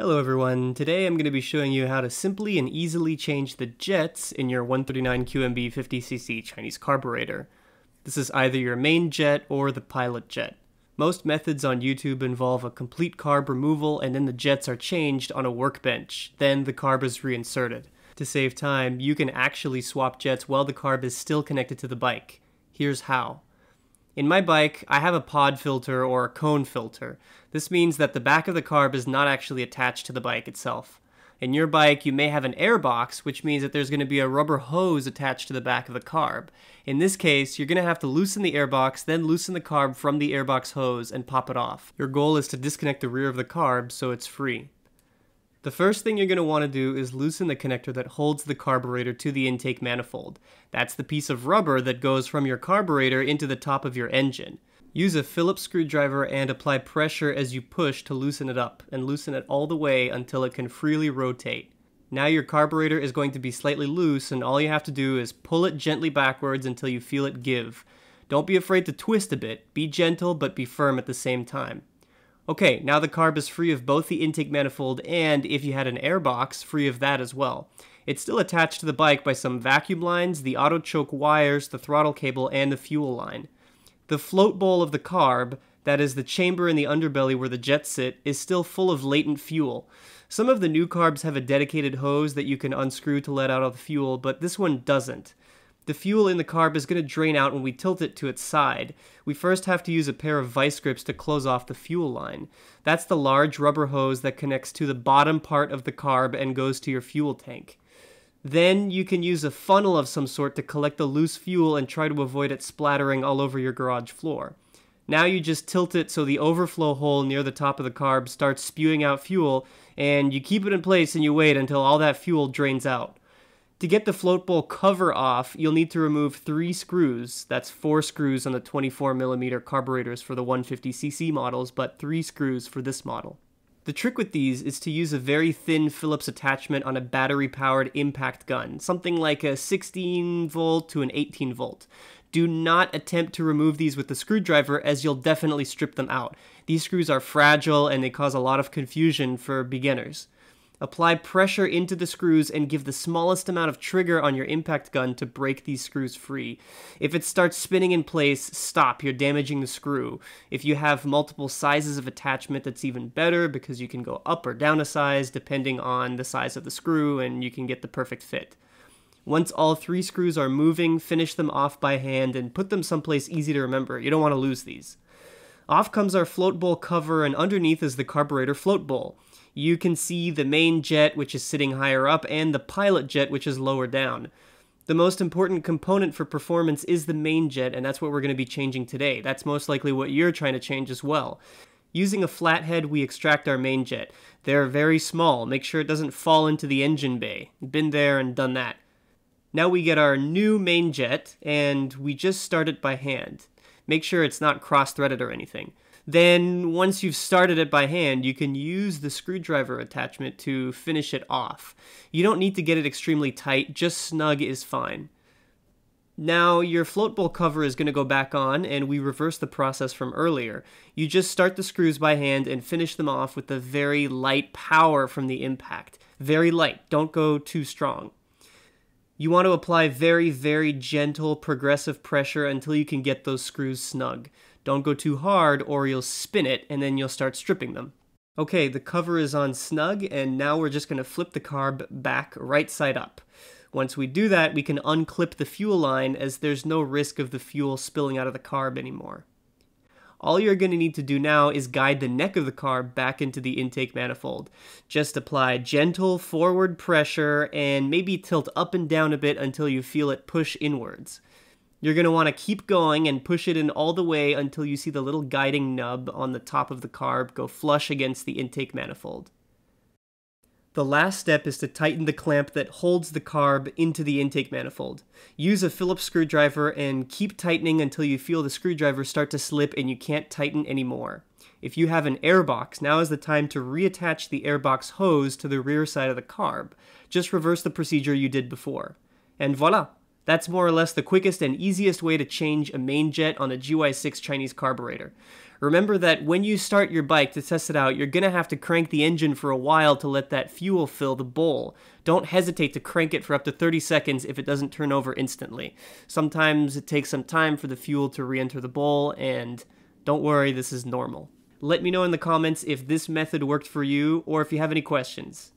Hello everyone, today I'm going to be showing you how to simply and easily change the jets in your 139 QMB 50cc Chinese carburetor. This is either your main jet or the pilot jet. Most methods on YouTube involve a complete carb removal and then the jets are changed on a workbench, then the carb is reinserted. To save time, you can actually swap jets while the carb is still connected to the bike. Here's how. In my bike, I have a pod filter or a cone filter. This means that the back of the carb is not actually attached to the bike itself. In your bike, you may have an air box, which means that there's going to be a rubber hose attached to the back of the carb. In this case, you're going to have to loosen the air box, then loosen the carb from the airbox hose and pop it off. Your goal is to disconnect the rear of the carb so it's free. The first thing you're going to want to do is loosen the connector that holds the carburetor to the intake manifold. That's the piece of rubber that goes from your carburetor into the top of your engine. Use a Phillips screwdriver and apply pressure as you push to loosen it up, and loosen it all the way until it can freely rotate. Now your carburetor is going to be slightly loose, and all you have to do is pull it gently backwards until you feel it give. Don't be afraid to twist a bit. Be gentle, but be firm at the same time. Okay, now the carb is free of both the intake manifold and, if you had an air box, free of that as well. It's still attached to the bike by some vacuum lines, the auto choke wires, the throttle cable, and the fuel line. The float bowl of the carb, that is the chamber in the underbelly where the jets sit, is still full of latent fuel. Some of the new carbs have a dedicated hose that you can unscrew to let out all the fuel, but this one doesn't. The fuel in the carb is going to drain out when we tilt it to its side. We first have to use a pair of vice grips to close off the fuel line. That's the large rubber hose that connects to the bottom part of the carb and goes to your fuel tank. Then you can use a funnel of some sort to collect the loose fuel and try to avoid it splattering all over your garage floor. Now you just tilt it so the overflow hole near the top of the carb starts spewing out fuel, and you keep it in place and you wait until all that fuel drains out. To get the float bowl cover off, you'll need to remove 3 screws. That's 4 screws on the 24mm carburetors for the 150cc models, but 3 screws for this model. The trick with these is to use a very thin Phillips attachment on a battery-powered impact gun, something like a 16 volt to an 18 volt. Do not attempt to remove these with the screwdriver, as you'll definitely strip them out. These screws are fragile and they cause a lot of confusion for beginners. Apply pressure into the screws and give the smallest amount of trigger on your impact gun to break these screws free. If it starts spinning in place, stop, you're damaging the screw. If you have multiple sizes of attachment, that's even better because you can go up or down a size depending on the size of the screw and you can get the perfect fit. Once all 3 screws are moving, finish them off by hand and put them someplace easy to remember. You don't want to lose these. Off comes our float bowl cover, and underneath is the carburetor float bowl. You can see the main jet, which is sitting higher up, and the pilot jet, which is lower down. The most important component for performance is the main jet, and that's what we're going to be changing today. That's most likely what you're trying to change as well. Using a flathead, we extract our main jet. They're very small. Make sure it doesn't fall into the engine bay. Been there and done that. Now we get our new main jet, and we just start it by hand. Make sure it's not cross-threaded or anything. Then, once you've started it by hand, you can use the screwdriver attachment to finish it off. You don't need to get it extremely tight, just snug is fine. Now, your float bowl cover is going to go back on, and we reverse the process from earlier. You just start the screws by hand and finish them off with the very light power from the impact. Very light, don't go too strong. You want to apply very, very gentle, progressive pressure until you can get those screws snug. Don't go too hard or you'll spin it and then you'll start stripping them. Okay, the cover is on snug, and now we're just going to flip the carb back right side up. Once we do that, we can unclip the fuel line, as there's no risk of the fuel spilling out of the carb anymore. All you're going to need to do now is guide the neck of the carb back into the intake manifold. Just apply gentle forward pressure and maybe tilt up and down a bit until you feel it push inwards. You're going to want to keep going and push it in all the way until you see the little guiding nub on the top of the carb go flush against the intake manifold. The last step is to tighten the clamp that holds the carb into the intake manifold. Use a Phillips screwdriver and keep tightening until you feel the screwdriver start to slip and you can't tighten anymore. If you have an airbox, now is the time to reattach the airbox hose to the rear side of the carb. Just reverse the procedure you did before. And voila! That's more or less the quickest and easiest way to change a main jet on a GY6 Chinese carburetor. Remember that when you start your bike to test it out, you're going to have to crank the engine for a while to let that fuel fill the bowl. Don't hesitate to crank it for up to 30 seconds if it doesn't turn over instantly. Sometimes it takes some time for the fuel to re-enter the bowl, and don't worry, this is normal. Let me know in the comments if this method worked for you or if you have any questions.